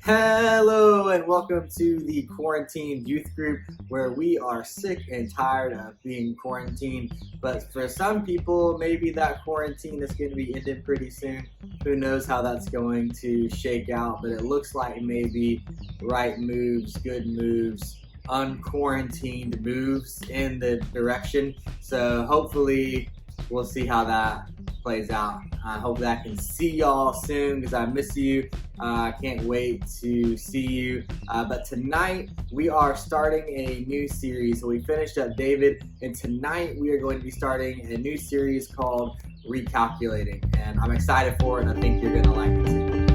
Hello and welcome to the Quarantine Youth Group, where we are sick and tired of being quarantined. But for some people, maybe that quarantine is going to be ending pretty soon. Who knows how that's going to shake out? But it looks like maybe right moves, good moves, unquarantined moves in the direction. So hopefully, we'll see how that plays out. I hope that I can see y'all soon because I miss you. I can't wait to see you. But tonight we are starting a new series. So we finished up David, and tonight we are going to be starting a new series called Recalculating. And I'm excited for it, and I think you're going to like it too.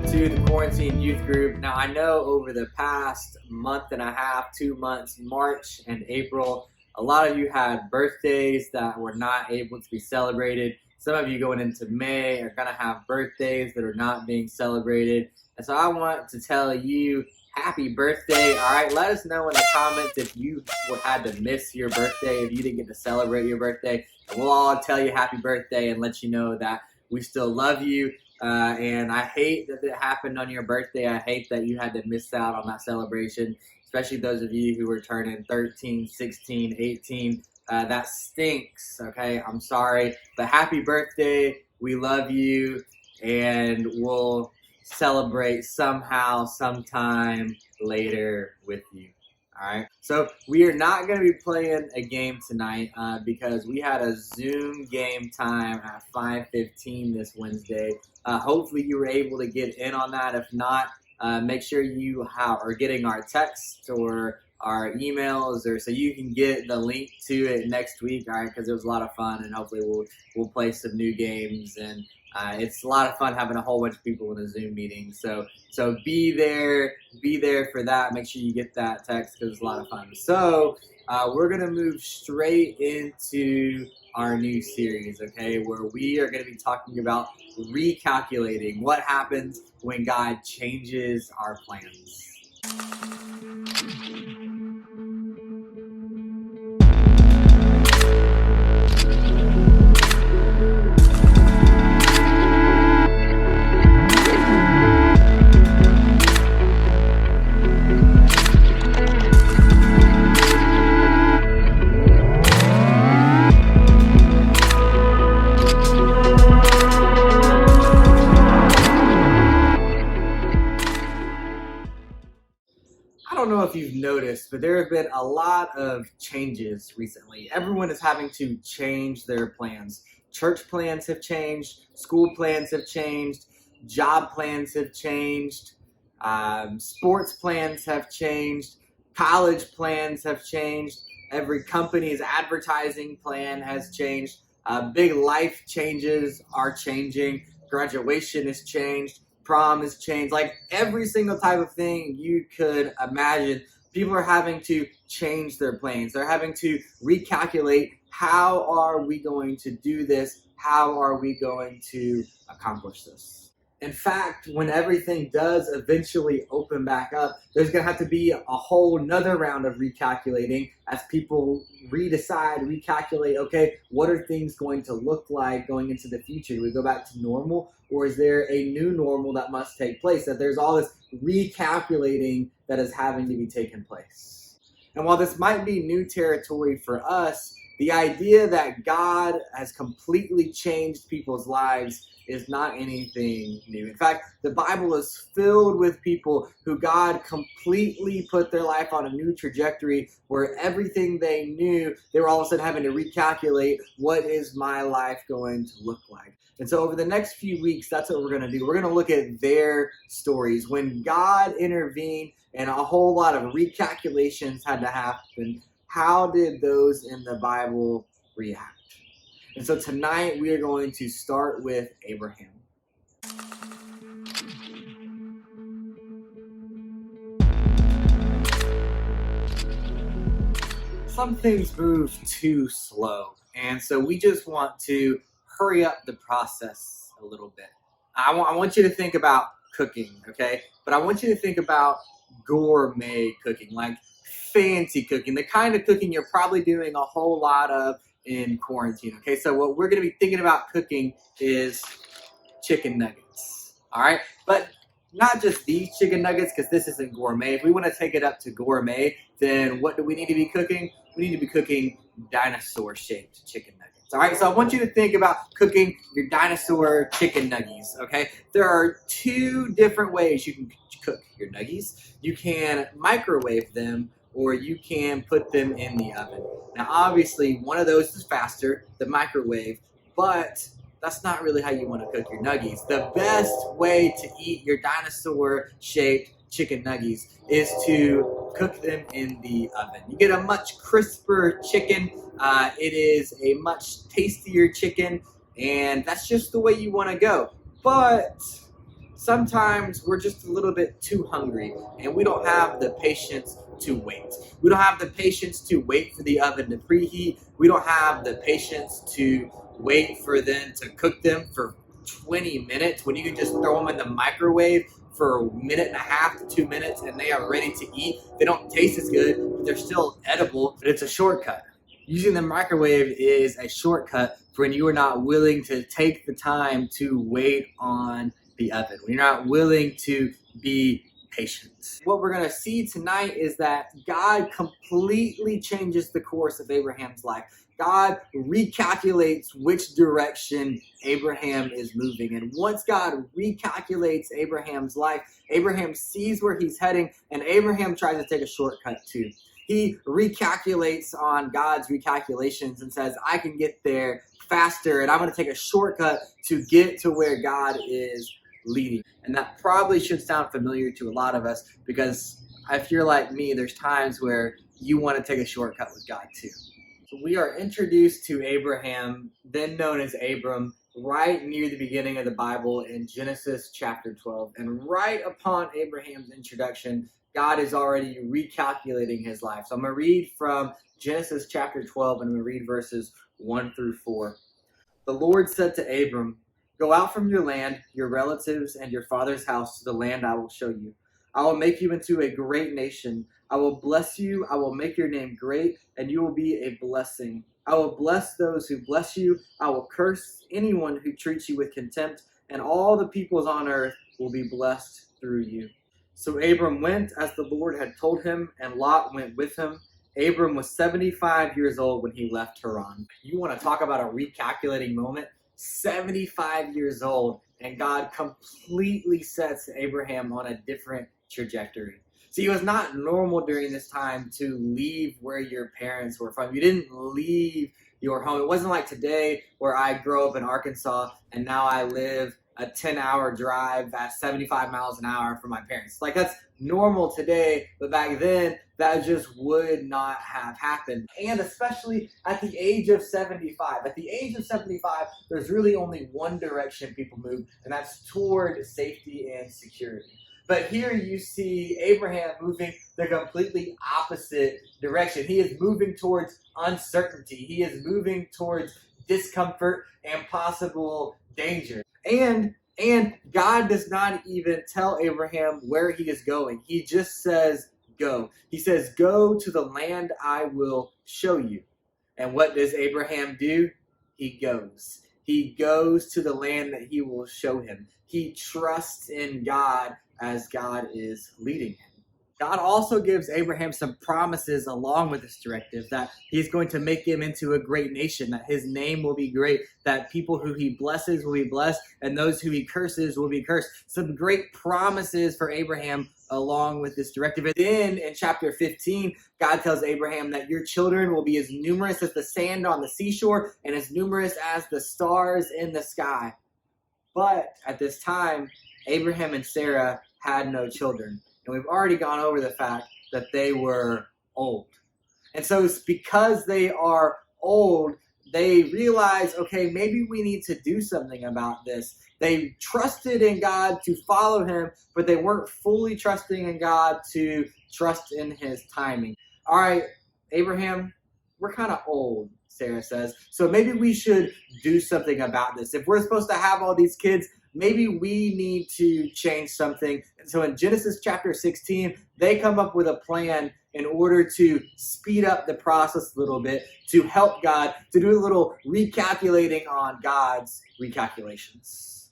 To the Quarantine Youth Group. Now, I know over the past month and a half, 2 months, March and April, a lot of you had birthdays that were not able to be celebrated. Some of you going into May are going to have birthdays that are not being celebrated. And so I want to tell you happy birthday. All right, let us know in the comments if you had to miss your birthday, if you didn't get to celebrate your birthday. And we'll all tell you happy birthday and let you know that we still love you. And I hate that it happened on your birthday. I hate that you had to miss out on that celebration, especially those of you who were turning 13, 16, 18. That stinks, okay? I'm sorry. But happy birthday. We love you, and we'll celebrate somehow, sometime later with you. All right, so we are not going to be playing a game tonight because we had a Zoom game time at 5:15 this Wednesday. Hopefully you were able to get in on that. If not, make sure you are getting our texts or our emails, or so you can get the link to it next week. All right, because it was a lot of fun, and hopefully we'll play some new games, and it's a lot of fun having a whole bunch of people in a Zoom meeting. So be there for that. Make sure you get that text because it's a lot of fun. So we're gonna move straight into our new series, okay, where we are gonna be talking about recalculating what happens when God changes our plans. I don't know if you've noticed, but there have been a lot of changes recently. Everyone is having to change their plans. Church plans have changed, school plans have changed, job plans have changed, sports plans have changed, college plans have changed. Every company's advertising plan has changed. Big life changes are changing. Graduation has changed. Prom has changed. Like every single type of thing you could imagine, people are having to change their plans. They're having to recalculate, how are we going to do this? How are we going to accomplish this? In fact, when everything does eventually open back up, there's going to have to be a whole nother round of recalculating as people recalculate, okay, what are things going to look like going into the future? Do we go back to normal, or is there a new normal that must take place? That there's all this recalculating that is having to be taken place. And while this might be new territory for us, the idea that God has completely changed people's lives is not anything new. In fact, the Bible is filled with people who God completely put their life on a new trajectory where everything they knew, they were all of a sudden having to recalculate, what is my life going to look like? And so over the next few weeks, that's what we're going to do. We're going to look at their stories. When God intervened and a whole lot of recalculations had to happen, how did those in the Bible react? And so tonight we are going to start with Abraham. Some things move too slow, and so we just want to hurry up the process a little bit. I want you to think about cooking, okay? But I want you to think about gourmet cooking, like fancy cooking, the kind of cooking you're probably doing a whole lot of in quarantine. Okay, so what we're going to be thinking about cooking is chicken nuggets. All right, but not just these chicken nuggets, because this isn't gourmet. If we want to take it up to gourmet, then what do we need to be cooking? We need to be cooking dinosaur-shaped chicken nuggets. All right, so I want you to think about cooking your dinosaur chicken nuggies. Okay, there are two different ways you can cook your nuggies. You can microwave them, or you can put them in the oven. Now, obviously, one of those is faster, the microwave, but that's not really how you want to cook your nuggies. The best way to eat your dinosaur-shaped chicken nuggies is to cook them in the oven. You get a much crisper chicken. It is a much tastier chicken, and that's just the way you want to go. But sometimes we're just a little bit too hungry, and we don't have the patience to wait. We don't have the patience to wait for the oven to preheat. We don't have the patience to wait for them to cook them for 20 minutes when you can just throw them in the microwave for a minute and a half to 2 minutes and they are ready to eat. They don't taste as good, but they're still edible, but it's a shortcut. Using the microwave is a shortcut for when you are not willing to take the time to wait on the oven, when you're not willing to be patient. What we're going to see tonight is that God completely changes the course of Abraham's life. God recalculates which direction Abraham is moving. And once God recalculates Abraham's life, Abraham sees where he's heading, and Abraham tries to take a shortcut too. He recalculates on God's recalculations and says, I can get there faster, and I'm going to take a shortcut to get to where God is leading. And that probably should sound familiar to a lot of us, because if you're like me, there's times where you want to take a shortcut with God too. So we are introduced to Abraham, then known as Abram, right near the beginning of the Bible in Genesis chapter 12. And right upon Abraham's introduction, God is already recalculating his life. So I'm going to read from Genesis chapter 12, and I'm going to read verses 1 through 4. The Lord said to Abram, go out from your land, your relatives, and your father's house to the land I will show you. I will make you into a great nation. I will bless you. I will make your name great, and you will be a blessing. I will bless those who bless you. I will curse anyone who treats you with contempt, and all the peoples on earth will be blessed through you. So Abram went as the Lord had told him, and Lot went with him. Abram was 75 years old when he left Haran. You want to talk about a recalculating moment? 75 years old, and God completely sets Abraham on a different trajectory. See, it was not normal during this time to leave where your parents were from. You didn't leave your home. It wasn't like today where I grew up in Arkansas and now I live a 10-hour drive at 75 miles an hour from my parents. Like, that's normal today, but back then that just would not have happened. And especially at the age of 75. At the age of 75, there's really only one direction people move, and that's toward safety and security. But here you see Abraham moving the completely opposite direction. He is moving towards uncertainty. He is moving towards discomfort and possible danger. And God does not even tell Abraham where he is going. He just says, go. He says, go to the land I will show you. And what does Abraham do? He goes. He goes to the land that he will show him. He trusts in God as God is leading him. God also gives Abraham some promises along with this directive, that he's going to make him into a great nation, that his name will be great, that people who he blesses will be blessed, and those who he curses will be cursed. Some great promises for Abraham along with this directive. And then in chapter 15, God tells Abraham that your children will be as numerous as the sand on the seashore and as numerous as the stars in the sky. But at this time, Abraham and Sarah had no children. And we've already gone over the fact that they were old. And so it's because they are old, they realize, okay, maybe we need to do something about this. They trusted in God to follow him, but they weren't fully trusting in God to trust in his timing. All right, Abraham, we're kind of old, Sarah says. So maybe we should do something about this. If we're supposed to have all these kids, maybe we need to change something. And so in Genesis chapter 16, they come up with a plan, in order to speed up the process a little bit, to help God, to do a little recalculating on God's recalculations.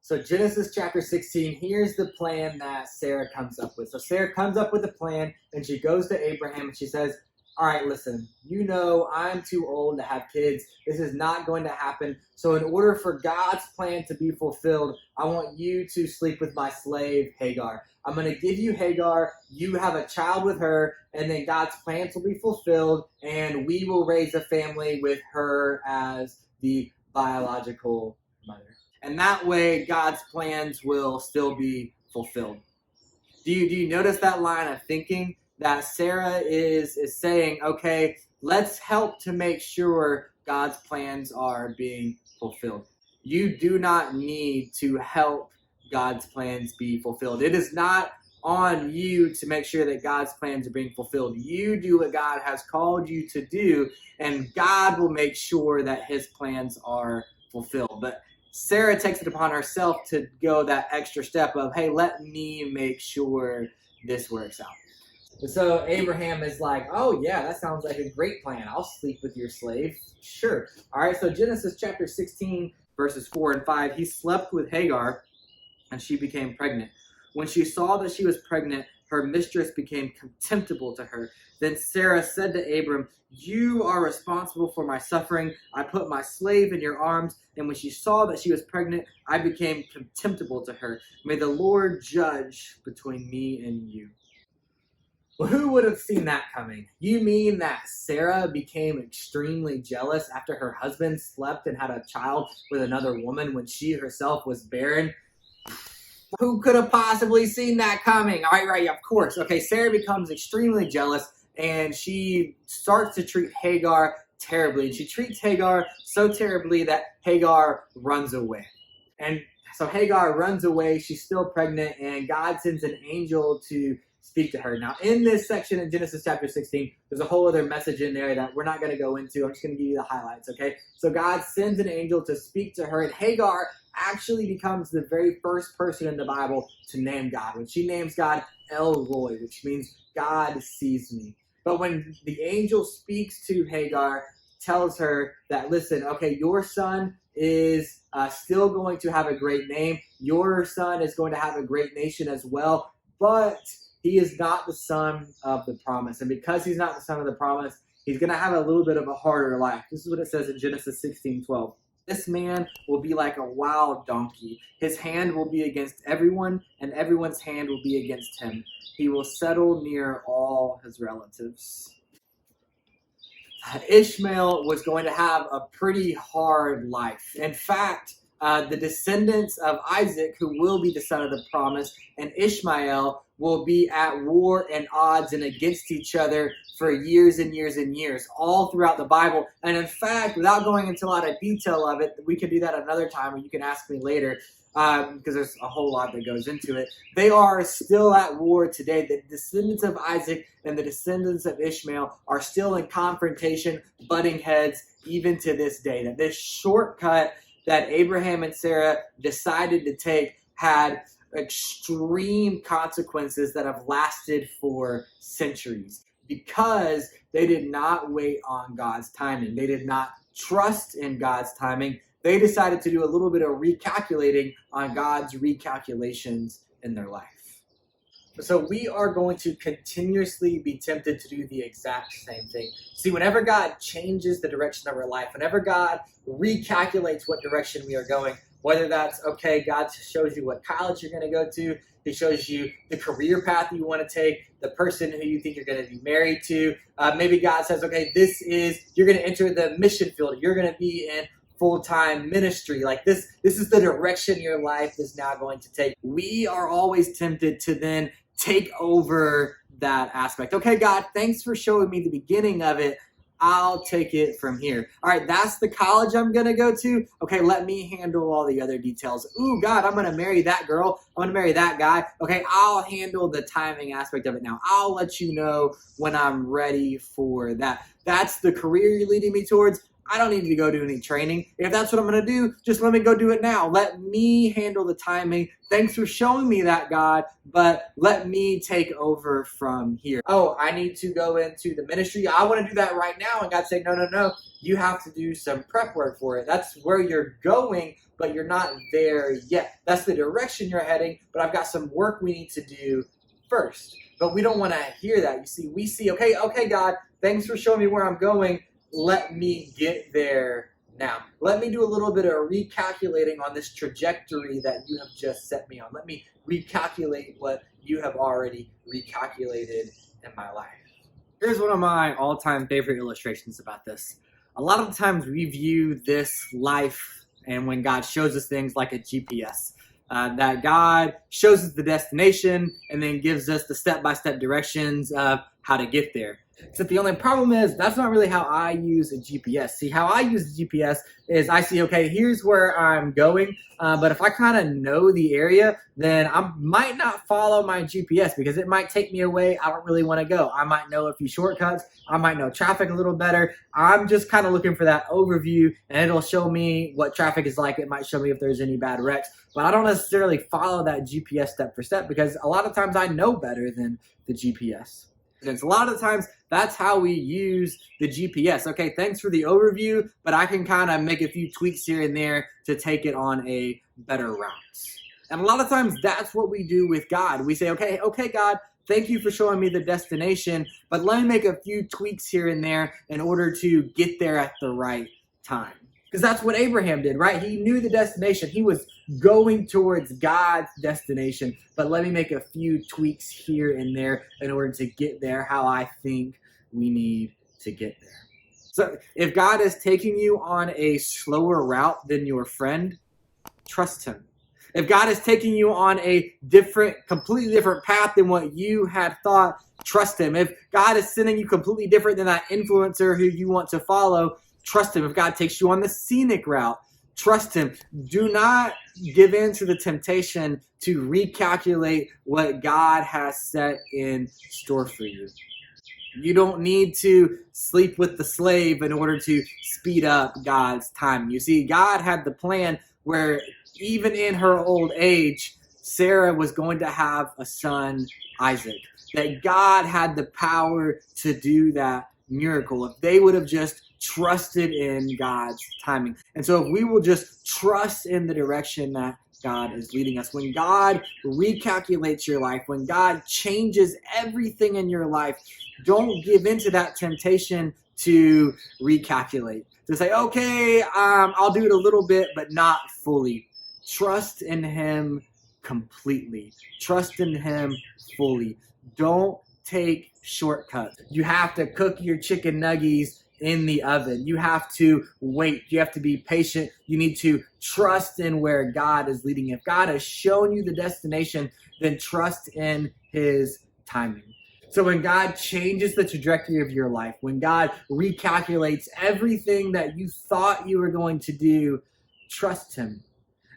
So Genesis chapter 16, here's the plan that Sarah comes up with. So Sarah comes up with a plan, and she goes to Abraham and she says, all right, listen, you know I'm too old to have kids. This is not going to happen. So in order for God's plan to be fulfilled, I want you to sleep with my slave, Hagar. I'm going to give you Hagar. You have a child with her, and then God's plans will be fulfilled, and we will raise a family with her as the biological mother. And that way, God's plans will still be fulfilled. Do you notice that line of thinking? That Sarah is saying, okay, let's help to make sure God's plans are being fulfilled. You do not need to help God's plans be fulfilled. It is not on you to make sure that God's plans are being fulfilled. You do what God has called you to do, and God will make sure that his plans are fulfilled. But Sarah takes it upon herself to go that extra step of, hey, let me make sure this works out. So Abraham is like, oh yeah, that sounds like a great plan. I'll sleep with your slave. Sure. All right, so Genesis chapter 16, verses 4 and 5, he slept with Hagar, and she became pregnant. When she saw that she was pregnant, her mistress became contemptible to her. Then Sarah said to Abram, you are responsible for my suffering. I put my slave in your arms, and when she saw that she was pregnant, I became contemptible to her. May the Lord judge between me and you. Well, who would have seen that coming? You mean that Sarah became extremely jealous after her husband slept and had a child with another woman when she herself was barren? Who could have possibly seen that coming? All right, of course. Okay, Sarah becomes extremely jealous, and she starts to treat Hagar terribly. And she treats Hagar so terribly that Hagar runs away. And so Hagar runs away. She's still pregnant, and God sends an angel to speak to her. Now, in this section in Genesis chapter 16, there's a whole other message in there that we're not going to go into. I'm just going to give you the highlights, okay? So God sends an angel to speak to her, and Hagar actually becomes the very first person in the Bible to name God. When she names God El Roy, which means God sees me. But when the angel speaks to Hagar, tells her that, listen, okay, your son is still going to have a great name. Your son is going to have a great nation as well, but he is not the son of the promise. And because he's not the son of the promise, he's going to have a little bit of a harder life. This is what it says in Genesis 16:12. This man will be like a wild donkey. His hand will be against everyone, and everyone's hand will be against him. He will settle near all his relatives. Ishmael was going to have a pretty hard life. In fact, the descendants of Isaac, who will be the son of the promise, and Ishmael will be at war and odds and against each other for years and years and years, all throughout the Bible. And in fact, without going into a lot of detail of it, we can do that another time, or you can ask me later, because there's a whole lot that goes into it. They are still at war today. The descendants of Isaac and the descendants of Ishmael are still in confrontation, butting heads, even to this day. That this shortcut that Abraham and Sarah decided to take had extreme consequences that have lasted for centuries because they did not wait on God's timing. They did not trust in God's timing. They decided to do a little bit of recalculating on God's recalculations in their life. So we are going to continuously be tempted to do the exact same thing. See, whenever God changes the direction of our life, whenever God recalculates what direction we are going, whether that's, okay, God shows you what college you're going to go to, He shows you the career path you want to take, the person who you think you're going to be married to. Maybe God says, okay, you're going to enter the mission field. You're going to be in full-time ministry. Like this is the direction your life is now going to take. We are always tempted to then take over that aspect. Okay, God, thanks for showing me the beginning of it. I'll take it from here. All right, that's the college I'm going to go to. Okay, let me handle all the other details. Ooh, God, I'm going to marry that girl. I'm going to marry that guy. Okay, I'll handle the timing aspect of it now. I'll let you know when I'm ready for that. That's the career you're leading me towards. I don't need to go do any training. If that's what I'm going to do, just let me go do it now. Let me handle the timing. Thanks for showing me that, God, but let me take over from here. Oh, I need to go into the ministry. I want to do that right now. And God said, no, no, no. You have to do some prep work for it. That's where you're going, but you're not there yet. That's the direction you're heading, but I've got some work we need to do first. But we don't want to hear that. You see, we see, okay, God, thanks for showing me where I'm going. Let me get there now. Let me do a little bit of recalculating on this trajectory that you have just set me on. Let me recalculate what you have already recalculated in my life. Here's one of my all-time favorite illustrations about this. A lot of the times we view this life and when God shows us things like a GPS. That God shows us the destination and then gives us the step-by-step directions of how to get there. Except the only problem is that's not really how I use a GPS. See, how I use the GPS is I see, okay, here's where I'm going. But if I kind of know the area, then I might not follow my GPS because it might take me away I don't really want to go. I might know a few shortcuts. I might know traffic a little better. I'm just kind of looking for that overview, and it'll show me what traffic is like. It might show me if there's any bad wrecks. But I don't necessarily follow that GPS step for step because a lot of times I know better than the GPS. And a lot of times that's how we use the GPS. Okay, thanks for the overview, but I can kind of make a few tweaks here and there to take it on a better route. And a lot of times that's what we do with God. We say, okay, God, thank you for showing me the destination, but let me make a few tweaks here and there in order to get there at the right time. Because that's what Abraham did, right? He knew the destination. He was going towards God's destination. But let me make a few tweaks here and there in order to get there how I think we need to get there. So if God is taking you on a slower route than your friend, trust him. If God is taking you on a completely different path than what you had thought, trust him. If God is sending you completely different than that influencer who you want to follow, trust him. If God takes you on the scenic route, trust him. Do not give in to the temptation to recalculate what God has set in store for you. You don't need to sleep with the slave in order to speed up God's time. You see, God had the plan where even in her old age, Sarah was going to have a son, Isaac. That God had the power to do that miracle if they would have just trusted in God's timing. And so if we will just trust in the direction that God is leading us, when God recalculates your life, when God changes everything in your life, don't give into that temptation to recalculate. To say, okay, I'll do it a little bit, but not fully. Trust in him completely. Trust in him fully. Don't take shortcuts. You have to cook your chicken nuggets in the oven. You have to wait. You have to be patient. You need to trust in where God is leading. If God has shown you the destination, then trust in his timing. So when God changes the trajectory of your life, when God recalculates everything that you thought you were going to do, trust him.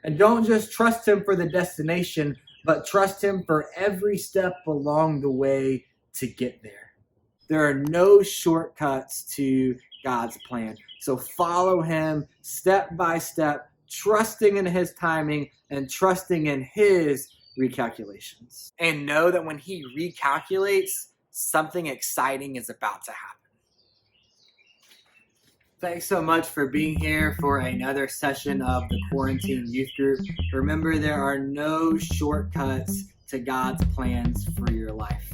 And don't just trust him for the destination, but trust him for every step along the way to get there. There are no shortcuts to God's plan. So follow him step by step, trusting in his timing and trusting in his recalculations. And know that when he recalculates, something exciting is about to happen. Thanks so much for being here for another session of the Quarantine Youth Group. Remember, there are no shortcuts to God's plans for your life.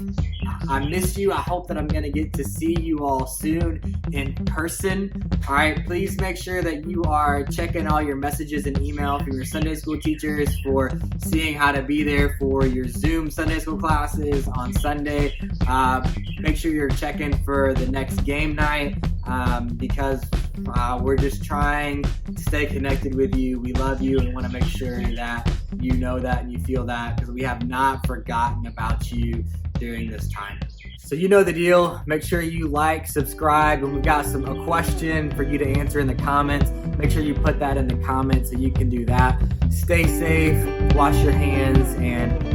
I miss you. I hope that I'm going to get to see you all soon in person. All right, please make sure that you are checking all your messages and email from your Sunday school teachers for seeing how to be there for your Zoom Sunday school classes on Sunday. Make sure you're checking for the next game night because we're just trying to stay connected with you. We love you and want to make sure that you know that and you feel that because we have not forgotten about you during this time. So you know the deal. Make sure you like, subscribe, and we've got a question for you to answer in the comments. Make sure you put that in the comments so you can do that. Stay safe, wash your hands, and